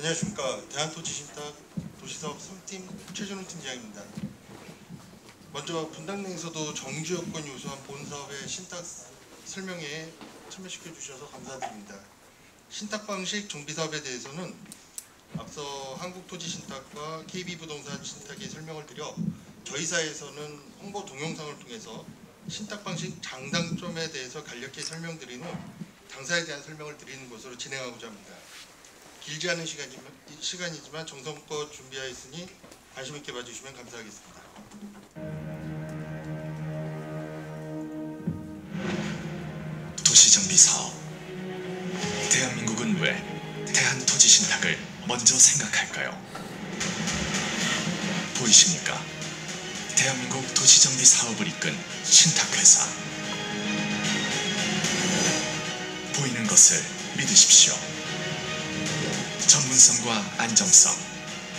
안녕하십니까. 대한토지신탁 도시사업 3팀 최준훈 팀장입니다. 먼저 분당내에서도 정주여건 요소한 본사업의 신탁 설명회에 참여시켜 주셔서 감사드립니다. 신탁 방식 정비사업에 대해서는 앞서 한국토지신탁과 KB부동산 신탁의 설명을 드려 저희 사에서는 홍보 동영상을 통해서 신탁 방식 장단점에 대해서 간략히 설명드린 후 당사에 대한 설명을 드리는 것으로 진행하고자 합니다. 길지 않은 시간이지만 정성껏 준비하였으니 관심 있게 봐주시면 감사하겠습니다. 도시정비 사업. 대한민국은 왜 대한토지신탁을 먼저 생각할까요? 보이십니까? 대한민국 도시정비 사업을 이끈 신탁회사. 보이는 것을 믿으십시오. 전문성과 안정성,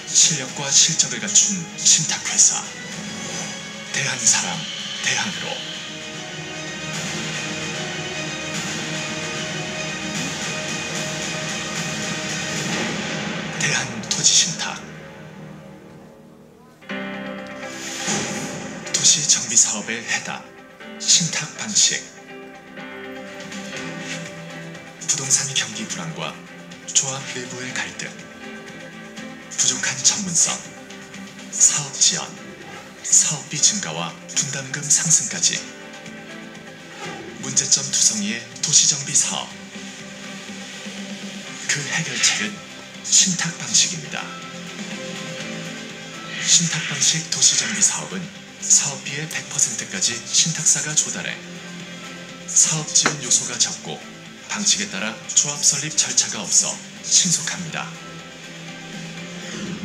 실력과 실적을 갖춘 신탁회사. 대한사람, 대한으로. 대한토지신탁. 도시정비사업의 해답, 신탁 방식. 부동산 경기 불안과 조합 내부의 갈등, 부족한 전문성, 사업 지연, 사업비 증가와 분담금 상승까지 문제점 투성이의 도시정비 사업. 그 해결책은 신탁 방식입니다. 신탁 방식 도시정비 사업은 사업비의 100%까지 신탁사가 조달해 사업 지원 요소가 적고 방식에 따라 조합 설립 절차가 없어 신속합니다.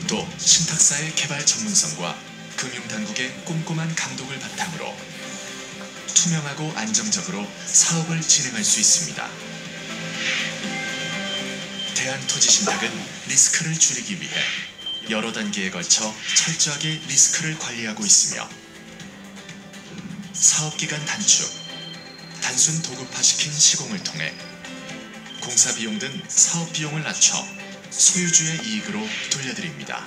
또 신탁사의 개발 전문성과 금융당국의 꼼꼼한 감독을 바탕으로 투명하고 안정적으로 사업을 진행할 수 있습니다. 대한토지신탁은 리스크를 줄이기 위해 여러 단계에 걸쳐 철저하게 리스크를 관리하고 있으며 사업기간 단축, 단순 도급화시킨 시공을 통해 공사비용 등 사업비용을 낮춰 소유주의 이익으로 돌려드립니다.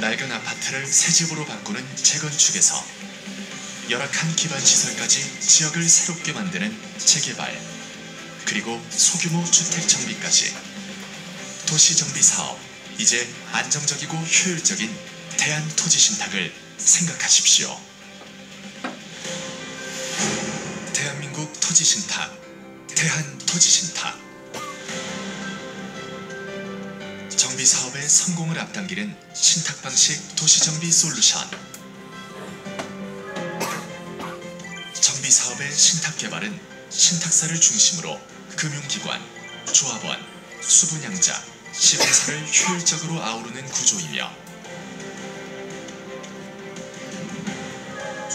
낡은 아파트를 새집으로 바꾸는 재건축에서 열악한 기반시설까지 지역을 새롭게 만드는 재개발, 그리고 소규모 주택 정비까지 도시정비 사업, 이제 안정적이고 효율적인 대한토지신탁을 생각하십시오. 대한민국 토지신탁, 대한토지신탁. 정비사업의 성공을 앞당기는 신탁 방식 도시정비 솔루션. 정비사업의 신탁 개발은 신탁사를 중심으로 금융기관, 조합원, 수분양자, 시공사를 효율적으로 아우르는 구조이며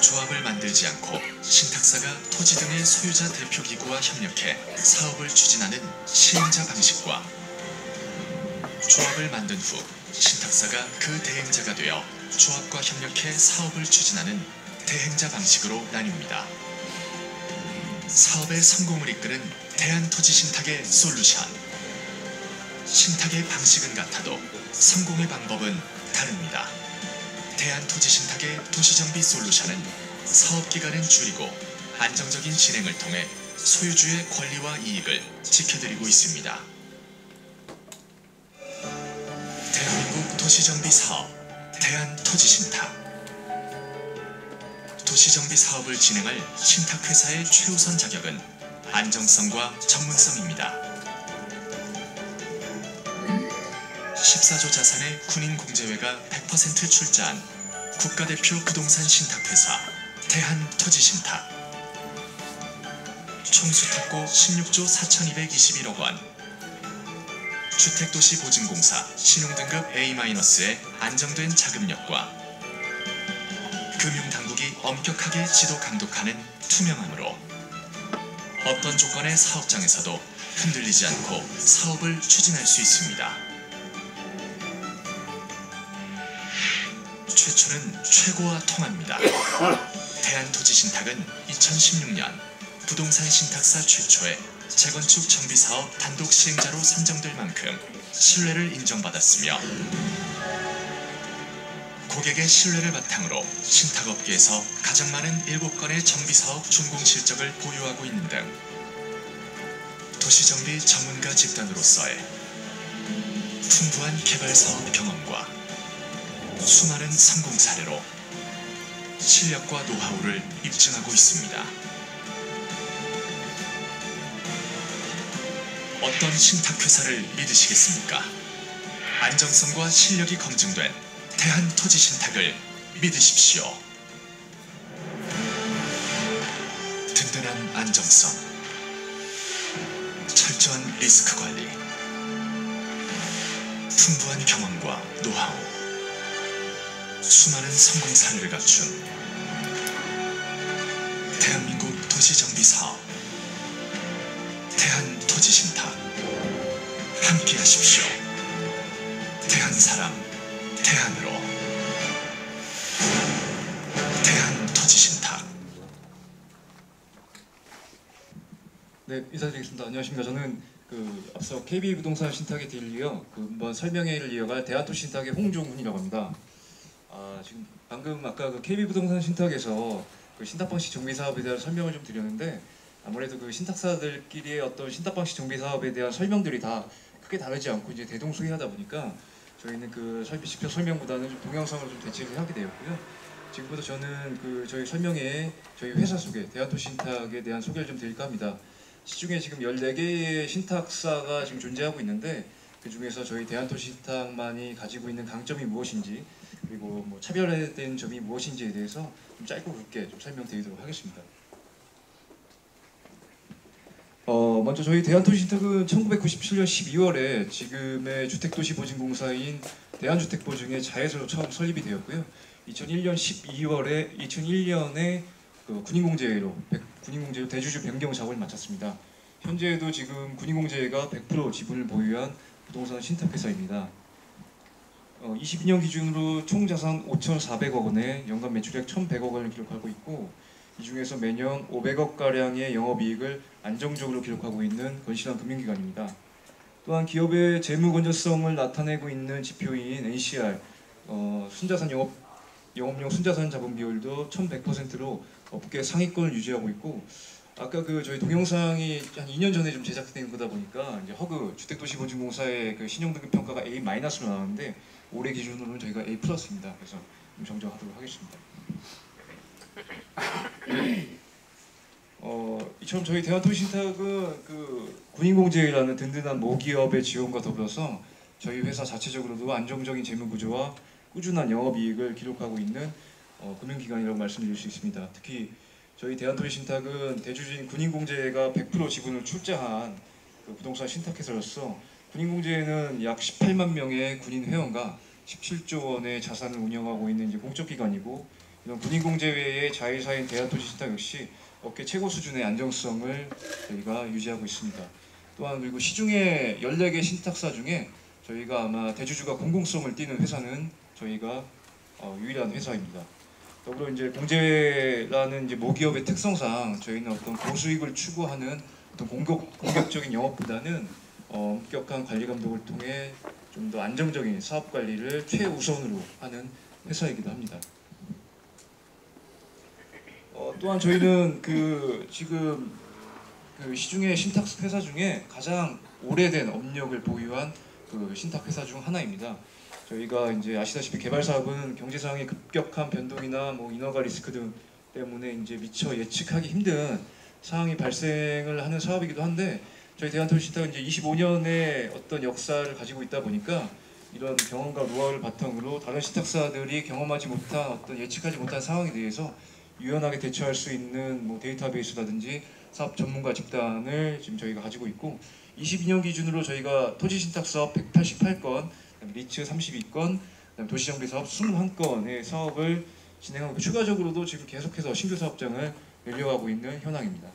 조합을 만들지 않고 신탁사가 토지 등의 소유자 대표기구와 협력해 사업을 추진하는 시행자 방식과 조합을 만든 후 신탁사가 그 대행자가 되어 조합과 협력해 사업을 추진하는 대행자 방식으로 나뉩니다. 사업의 성공을 이끄는 대한토지신탁의 솔루션. 신탁의 방식은 같아도 성공의 방법은 다릅니다. 대한토지신탁의 도시정비 솔루션은 사업기간은 줄이고 안정적인 진행을 통해 소유주의 권리와 이익을 지켜드리고 있습니다. 대한민국 도시정비 사업, 대한토지신탁. 도시정비 사업을 진행할 신탁회사의 최우선 자격은 안정성과 전문성입니다. 14조 자산의 군인공제회가 100% 출자한 국가대표 부동산 신탁회사 대한토지신탁. 총수탁고 16조 4,221억 원. 주택도시보증공사 신용등급 A-의 안정된 자금력과 금융당국이 엄격하게 지도 감독하는 투명함으로 어떤 조건의 사업장에서도 흔들리지 않고 사업을 추진할 수 있습니다. 최초는 최고와 통합니다. 대한토지신탁은 2016년 부동산 신탁사 최초의 재건축 정비 사업 단독 시행자로 선정될 만큼 신뢰를 인정받았으며 고객의 신뢰를 바탕으로 신탁업계에서 가장 많은 7건의 정비사업 준공 실적을 보유하고 있는 등 도시정비 전문가 집단으로서의 풍부한 개발사업 경험과 수많은 성공 사례로 실력과 노하우를 입증하고 있습니다. 어떤 신탁회사를 믿으시겠습니까? 안정성과 실력이 검증된 대한토지신탁을 믿으십시오. 든든한 안정성, 철저한 리스크 관리, 풍부한 경험과 노하우, 수많은 성공 사례를 갖춘 대한민국 도시정비사업 대한토지신탁, 함께 하십시오. 대한사람 대한으로 대한토지신탁. 네, 인사드리겠습니다. 안녕하십니까. 저는 앞서 KB부동산 신탁에 이어 한번 설명회를 이어갈 대한토지신탁의 홍종훈이라고 합니다. 지금 방금 아까 KB부동산 신탁에서 신탁 방식 정비 사업에 대한 설명을 좀 드렸는데, 아무래도 신탁사들끼리의 어떤 신탁 방식 정비 사업에 대한 설명들이 다 크게 다르지 않고 이제 대동소이하다 보니까 저희는 직접 설명보다는 좀 동영상으로 좀 대체를 하게 되었고요. 지금부터 저는 저희 설명회에 저희 회사 소개, 대한토지신탁에 대한 소개를 좀 드릴까 합니다. 시중에 지금 14개의 신탁사가 지금 존재하고 있는데, 그 중에서 저희 대한토지신탁만이 가지고 있는 강점이 무엇인지, 그리고 차별화된 점이 무엇인지에 대해서 좀 짧고 굵게 좀 설명드리도록 하겠습니다. 먼저 저희 대한토지신탁은 1997년 12월에 지금의 주택도시보증공사인 대한주택보증의 자회사로 처음 설립이 되었고요. 2001년에 군인공제로 대주주 변경 작업을 마쳤습니다. 현재도 지금 군인공제가 100% 지분을 보유한 부동산 신탁회사입니다. 22년 기준으로 총 자산 5,400억 원에 연간 매출액 1,100억 원을 기록하고 있고, 이 중에서 매년 500억 가량의 영업이익을 안정적으로 기록하고 있는 건실한 금융기관입니다. 또한 기업의 재무 건전성을 나타내고 있는 지표인 NCR, 순자산 영업용 순자산 자본 비율도 1,100%로 업계 상위권을 유지하고 있고, 아까 저희 동영상이 한 2년 전에 좀 제작된 거다 보니까 이제 허그 주택도시보증공사의 신용등급 평가가 A- 로 나왔는데, 올해 기준으로는 저희가 A+입니다. 그래서 좀 정정하도록 하겠습니다. 이처럼 저희 대한토지신탁은 군인공제라는 든든한 모기업의 지원과 더불어서 저희 회사 자체적으로도 안정적인 재무구조와 꾸준한 영업이익을 기록하고 있는 금융기관이라고 말씀드릴 수 있습니다. 특히 저희 대한토지신탁은 대주주인 군인공제가 100% 지분을 출자한 부동산 신탁회사로서 군인공제에는 약 18만 명의 군인 회원과 17조 원의 자산을 운영하고 있는 이제 공적기관이고, 이런 군인공제 외의 자회사인 대한토지신탁 역시 업계 최고 수준의 안정성을 저희가 유지하고 있습니다. 또한 그리고 시중에 14개 신탁사 중에 저희가 아마 대주주가 공공성을 띠는 회사는 저희가 유일한 회사입니다. 더불어 이제 공제라는 이제 모기업의 특성상 저희는 어떤 고수익을 추구하는 어떤 공격적인 영업보다는 엄격한 관리 감독을 통해 좀 더 안정적인 사업 관리를 최우선으로 하는 회사이기도 합니다. 또한 저희는 지금 시중의 신탁 회사 중에 가장 오래된 업력을 보유한 신탁 회사 중 하나입니다. 저희가 이제 아시다시피 개발 사업은 경제상의 급격한 변동이나 인허가 리스크 등 때문에 이제 미처 예측하기 힘든 상황이 발생을 하는 사업이기도 한데, 저희 대한토지신탁은 이제 25년의 어떤 역사를 가지고 있다 보니까 이런 경험과 노하우를 바탕으로 다른 신탁사들이 경험하지 못한 어떤 예측하지 못한 상황에 대해서 유연하게 대처할 수 있는 데이터베이스라든지 사업 전문가 집단을 지금 저희가 가지고 있고, 22년 기준으로 저희가 토지신탁 사업 188건, 리츠 32건, 도시정비 사업 21건의 사업을 진행하고, 추가적으로도 지금 계속해서 신규 사업장을 열려가고 있는 현황입니다.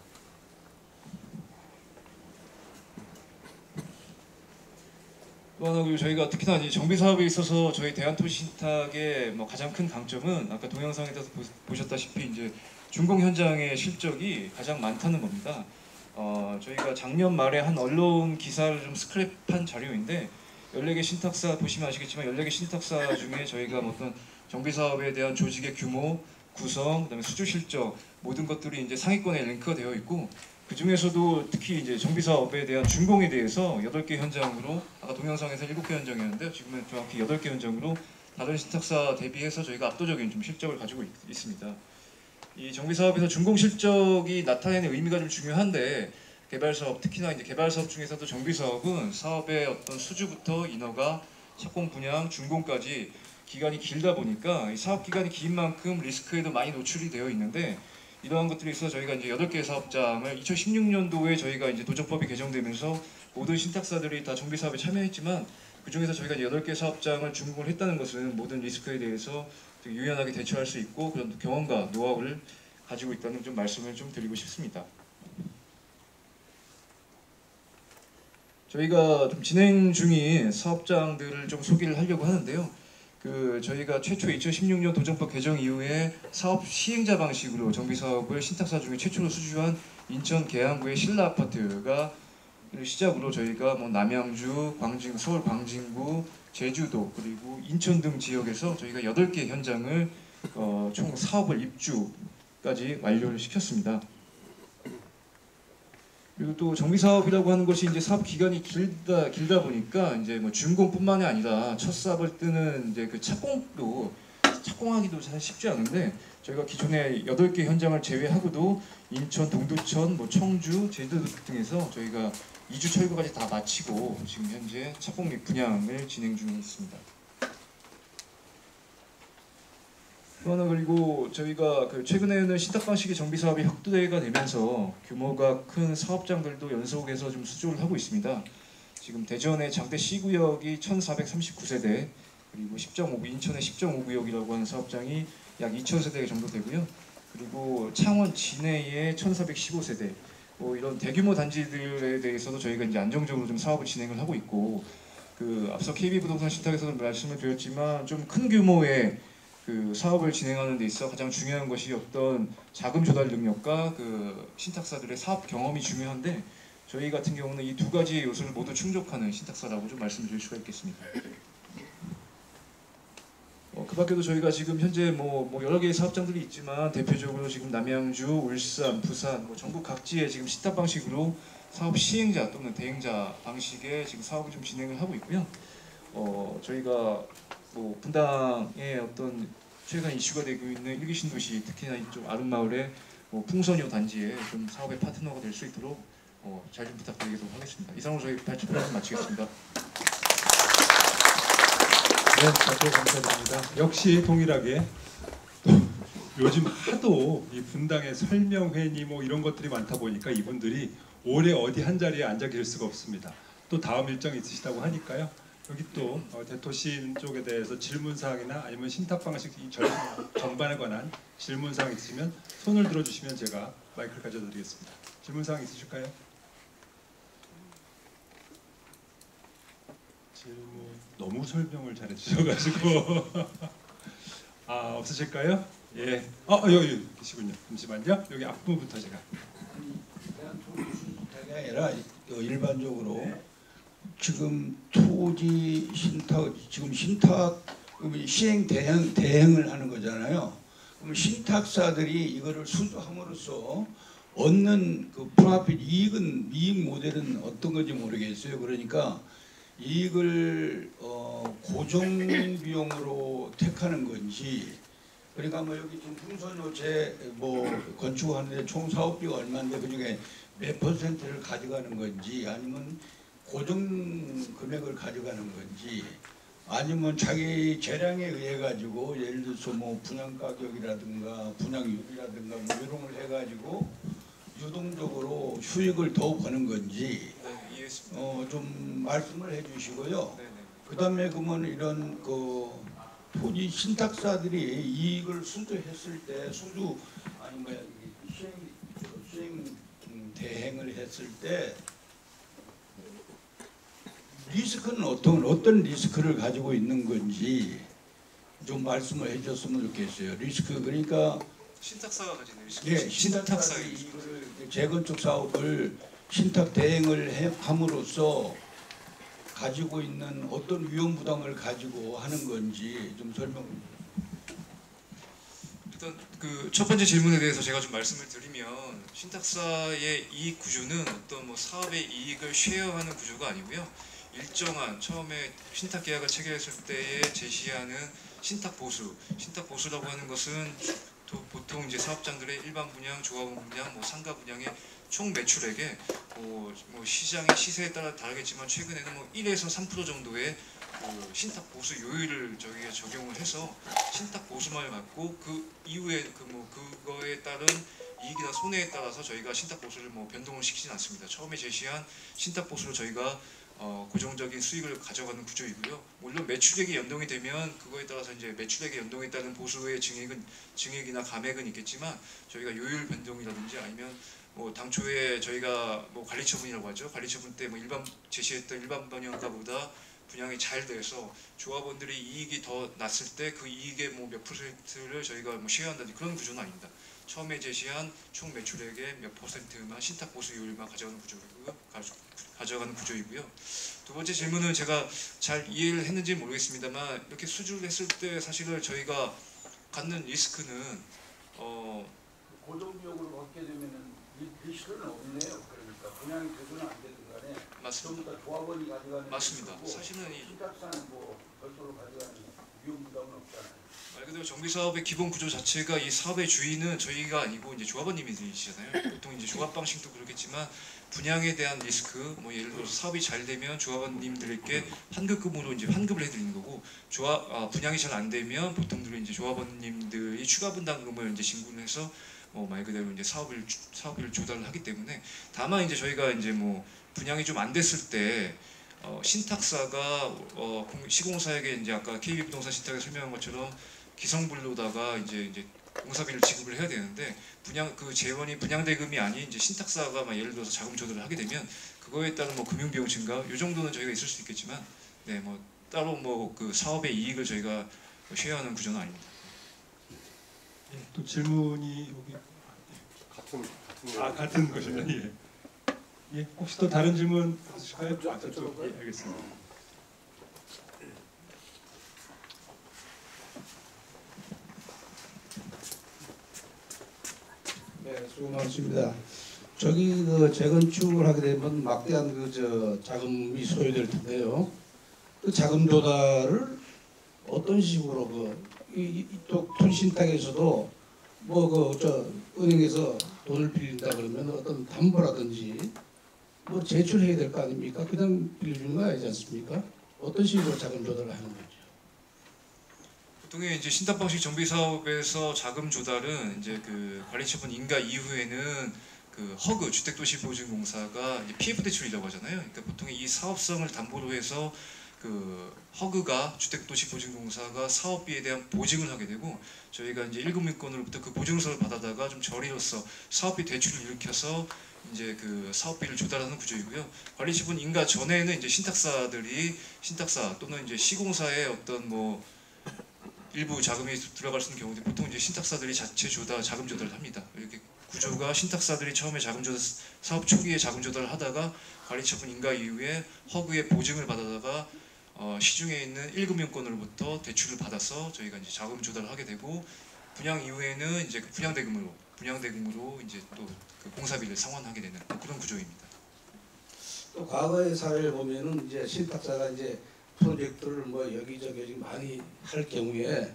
또 하나, 그리고 저희가 특히나 이 정비 사업에 있어서 저희 대한토지신탁의 가장 큰 강점은 아까 동영상에서 보셨다시피 이제 준공 현장의 실적이 가장 많다는 겁니다. 저희가 작년 말에 한 언론 기사를 좀 스크랩한 자료인데 14개 신탁사 보시면 아시겠지만 14개 신탁사 중에 저희가 어떤 정비 사업에 대한 조직의 규모, 구성, 그다음에 수주 실적 모든 것들이 이제 상위권에 랭크가 되어 있고 그 중에서도 특히 이제 정비 사업에 대한 준공에 대해서 8개 현장으로 아까 동영상에서 7개 현장이었는데 지금은 정확히 8개 현장으로 다른 신탁사 대비해서 저희가 압도적인 좀 실적을 가지고 있습니다. 이 정비 사업에서 준공 실적이 나타내는 의미가 좀 중요한데 개발 사업 특히나 이제 개발 사업 중에서도 정비 사업은 사업의 어떤 수주부터 인허가, 착공 분양, 준공까지 기간이 길다 보니까 이 사업 기간이 긴 만큼 리스크에도 많이 노출이 되어 있는데 이러한 것들이 있어서 저희가 이제 8개 사업장을 2016년도에 저희가 이제 도정법이 개정되면서 모든 신탁사들이 다 정비 사업에 참여했지만 그 중에서 저희가 이제 8개 사업장을 준공을 했다는 것은 모든 리스크에 대해서 되게 유연하게 대처할 수 있고 그런 경험과 노하우를 가지고 있다는 좀 말씀을 좀 드리고 싶습니다. 저희가 좀 진행 중인 사업장들을 좀 소개를 하려고 하는데요. 저희가 최초 2016년 도정법 개정 이후에 사업 시행자 방식으로 정비 사업을 신탁사 중에 최초로 수주한 인천 계양구의 신라 아파트가 시작으로 저희가 뭐 남양주, 서울 광진구, 제주도 그리고 인천 등 지역에서 저희가 8개 현장을 총 사업을 입주까지 완료를 시켰습니다. 그리고 또 정비 사업이라고 하는 것이 이제 사업 기간이 길다 보니까 이제 뭐 준공뿐만이 아니라 첫 사업을 뜨는 이제 그 착공하기도 잘 쉽지 않은데 저희가 기존에 8개 현장을 제외하고도 인천, 동두천, 뭐 청주, 제주도 등에서 저희가 2주 철거까지 다 마치고 지금 현재 착공 및 분양을 진행 중에 있습니다. 또 하나 그리고 저희가 최근에는 신탁 방식의 정비 사업이 확대가 되면서 규모가 큰 사업장들도 연속해서 좀 수주를 하고 있습니다. 지금 대전의 장대 C구역이 1,439세대 그리고 인천의 10.5구역이라고 하는 사업장이 약 2,000세대 정도 되고요. 그리고 창원 진해의 1,415세대 이런 대규모 단지들에 대해서도 저희가 이제 안정적으로 좀 사업을 진행을 하고 있고 앞서 KB부동산 신탁에서도 말씀을 드렸지만 좀 큰 규모의 사업을 진행하는 데 있어 가장 중요한 것이 어떤 자금 조달 능력과 신탁사들의 사업 경험이 중요한데 저희 같은 경우는 이 두 가지 요소를 모두 충족하는 신탁사라고 좀 말씀드릴 수가 있겠습니다. 그 밖에도 저희가 지금 현재 여러 개의 사업장들이 있지만 대표적으로 지금 남양주, 울산, 부산 전국 각지에 지금 신탁 방식으로 사업 시행자 또는 대행자 방식의 지금 사업을 좀 진행을 하고 있고요. 저희가 분당의 어떤 최근 이슈가 되고 있는 일기 신도시 특히나 이쪽 아름마을의 풍선요 단지에 좀 사업의 파트너가 될 수 있도록 잘 좀 부탁드리도록 하겠습니다. 이상으로 저희 발표를 마치겠습니다. 네, 발표 감사드립니다. 역시 동일하게 또 요즘 하도 이 분당의 설명회니 이런 것들이 많다 보니까 이분들이 오래 어디 한 자리에 앉아 계실 수가 없습니다. 또 다음 일정이 있으시다고 하니까요. 여기 또 대토시인 쪽에 대해서 질문사항이나 아니면 신탁 방식 전반에 관한 질문사항 있으시면 손을 들어주시면 제가 마이크를 가져드리겠습니다. 질문사항 있으실까요? 질문 너무 설명을 잘해주셔가지고 없으실까요? 예. 여기 계시군요. 잠시만요. 여기 앞부분부터 제가. 신탁이 아니라 일반적으로 지금 토지 신탁 지금 신탁 시행 대행을 하는 거잖아요. 그럼 신탁사들이 이거를 수주함으로써 얻는 프로필 이익 모델은 어떤 건지 모르겠어요. 그러니까 이익을 고정 비용으로 택하는 건지 그러니까 여기 지금 풍선요새 건축하는데 총 사업비가 얼마인데 그중에 몇 퍼센트를 가져가는 건지 아니면 고정 금액을 가져가는 건지 아니면 자기 재량에 의해 가지고 예를 들어서 분양 가격이라든가 분양률이라든가 이런 걸 해가지고 유동적으로 수익을 더 버는 건지 좀 말씀을 해주시고요. 그다음에 그러면 이런 토지 신탁사들이 이익을 수주했을 때 시행 대행을 했을 때 리스크는 어떤 리스크를 가지고 있는 건지 좀 말씀을 해줬으면 좋겠어요. 리스크 그러니까 신탁사가 가진 리스크. 예, 신탁사들이 이거를 재건축 사업을 신탁 대행을 함으로써 가지고 있는 어떤 위험 부담을 가지고 하는 건지 좀 설명. 일단 그 첫 번째 질문에 대해서 제가 좀 말씀을 드리면 신탁사의 이익 구조는 어떤 뭐 사업의 이익을 쉐어하는 구조가 아니고요. 일정한 처음에 신탁 계약을 체결했을 때에 제시하는 신탁 보수라고 하는 것은 보통 이제 사업장들의 일반 분양, 조합원 분양, 뭐 상가 분양의 총 매출액에 뭐 시장의 시세에 따라 다르겠지만 최근에는 뭐 1에서 3% 정도의 그 신탁 보수 요율을 저희가 적용을 해서 신탁 보수만 갖고 그 이후에 그거에 따른 이익이나 손해에 따라서 저희가 신탁 보수를 뭐 변동을 시키진 않습니다. 처음에 제시한 신탁 보수로 저희가 고정적인 수익을 가져가는 구조이고요. 물론 매출액이 연동이 되면 그거에 따라서 이제 매출액이 연동에 따른 보수의 증액이나 감액은 있겠지만 저희가 요율 변동이라든지 아니면 뭐 당초에 저희가 뭐 관리처분이라고 하죠. 관리처분 때 뭐 제시했던 일반 분양가보다 분양이 잘 돼서 조합원들이 이익이 더 났을 때 그 이익의 뭐 몇 %를 저희가 뭐 쉐어한다든지 그런 구조는 아닙니다. 처음에 제시한 총 매출액의 몇 %만 신탁 보수율만 가져가는 구조이고요. 두 번째 질문은 제가 잘 이해를 했는지 모르겠습니다만 이렇게 수주를 했을 때 사실은 저희가 갖는 리스크는 고정 비용으로 받게 되면은 리스크는 없네요. 그러니까 분양이 되거나 안 되든 간에 맞습니다. 전부 다 조합원이 가져가는 맞습니다. 리스크고 사실은 이 신탁사는 뭐 별도로 가져가는 위험 부담은 없잖아요. 말 그대로 정비 사업의 기본 구조 자체가 이 사업의 주인은 저희가 아니고 이제 조합원님이시잖아요. 보통 이제 조합 방식도 그렇겠지만 분양에 대한 리스크, 뭐 예를 들어서 사업이 잘 되면 조합원님들께 환급금으로 이제 환급을 해드리는 거고, 분양이 잘 안 되면 보통들은 이제 조합원님들이 추가 분담금을 이제 진구를 해서 말 그대로 이제 사업을 조달을 하기 때문에, 다만 이제 저희가 이제 뭐 분양이 좀 안 됐을 때 신탁사가 시공사에게 이제 아까 KB부동산 신탁에 설명한 것처럼 기성불로다가 이제 공사비를 지급을 해야 되는데, 그 재원이 분양대금이 아닌 이제 신탁사가 막 예를 들어서 자금 조달을 하게 되면 그거에 따른 뭐 금융비용 증가 이 정도는 저희가 있을 수 있겠지만, 네, 뭐 따로 뭐 그 사업의 이익을 저희가 쉐어하는 구조는 아닙니다. 예, 또 질문이 여기 같은 것이요. 예. 예, 혹시 또 다른 질문 있으실까요? 저쪽. 예, 알겠습니다. 네, 수고 많으십니다. 저기 그 재건축을 하게 되면 막대한 자금이 소요될 텐데요. 그 자금 조달을 어떤 식으로 또 투신탁에서도 은행에서 돈을 빌린다 그러면 어떤 담보라든지 뭐 제출해야 될 거 아닙니까? 그냥 빌려주는 거 아니지 않습니까? 어떤 식으로 자금 조달을 하는 거죠? 보통의 이제 신탁 방식 정비 사업에서 자금 조달은 이제 그 관리처분 인가 이후에는 그 허그 주택도시보증공사가 이제 PF 대출이라고 하잖아요. 그러니까 보통 이 사업성을 담보로 해서 그 허그가 주택도시보증공사가 사업비에 대한 보증을 하게 되고, 저희가 이제 1금융권으로부터 그 보증서를 받아다가 좀 저리로서 사업비 대출을 일으켜서 이제 그 사업비를 조달하는 구조이고요. 관리처분 인가 전에는 이제 신탁사 또는 이제 시공사의 어떤 뭐 일부 자금이 들어갈 수 있는 경우인데, 보통 이제 신탁사들이 자체 자금 조달을 합니다. 이렇게 구조가 신탁사들이 처음에 사업 초기에 자금 조달을 하다가 관리처분 인가 이후에 허그의 보증을 받아다가 시중에 있는 1금융권으로부터 대출을 받아서 저희가 이제 자금 조달을 하게 되고, 분양 이후에는 이제 그 분양대금으로 이제 또 그 공사비를 상환하게 되는 그런 구조입니다. 또 과거의 사례를 보면은 이제 신탁사가 이제 프로젝트를 뭐 여기저기 많이 할 경우에,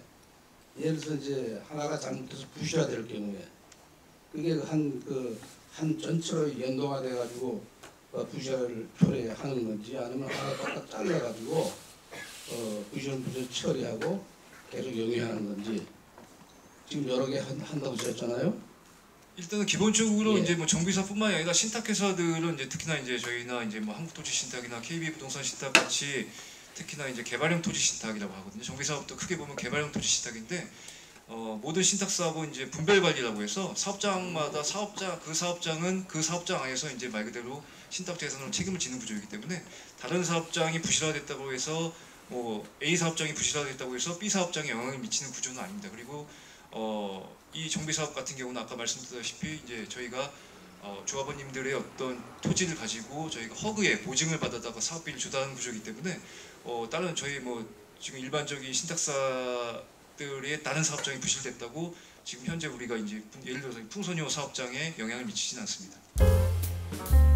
예를 들어서 이제 하나가 잘못해서 부실화될 경우에 그게 한 전체로 연동화돼 가지고 부실화를 초래하는 건지, 아니면 하나 딱 잘라 가지고 부실 처리하고 계속 영위하는 건지, 지금 여러 개 한다고 하셨잖아요. 일단은 기본적으로 예. 이제 뭐 정비사뿐만이 아니라 신탁회사들은 이제 특히나 이제 저희나 이제 뭐 한국토지신탁이나 KB부동산 신탁 같이 특히나 이제 개발형 토지 신탁이라고 하거든요. 정비사업도 크게 보면 개발형 토지 신탁인데, 모든 신탁 사업은 이제 분별 관리라고 해서 사업장마다 그 사업장 안에서 이제 말 그대로 신탁 재산으로 책임을 지는 구조이기 때문에, 다른 사업장이 부실화됐다고 해서 뭐 A 사업장이 부실화됐다고 해서 B 사업장에 영향을 미치는 구조는 아닙니다. 그리고 이 정비 사업 같은 경우는 아까 말씀드렸다시피 이제 저희가 조합원님들의 어떤 토지를 가지고 저희가 허그에 보증을 받아다가 사업비를 주도하는 구조이기 때문에 다른 저희 뭐 지금 일반적인 신탁사들의 다른 사업장이 부실됐다고 지금 현재 우리가 이제 예를 들어서 풍선효 사업장에 영향을 미치지는 않습니다.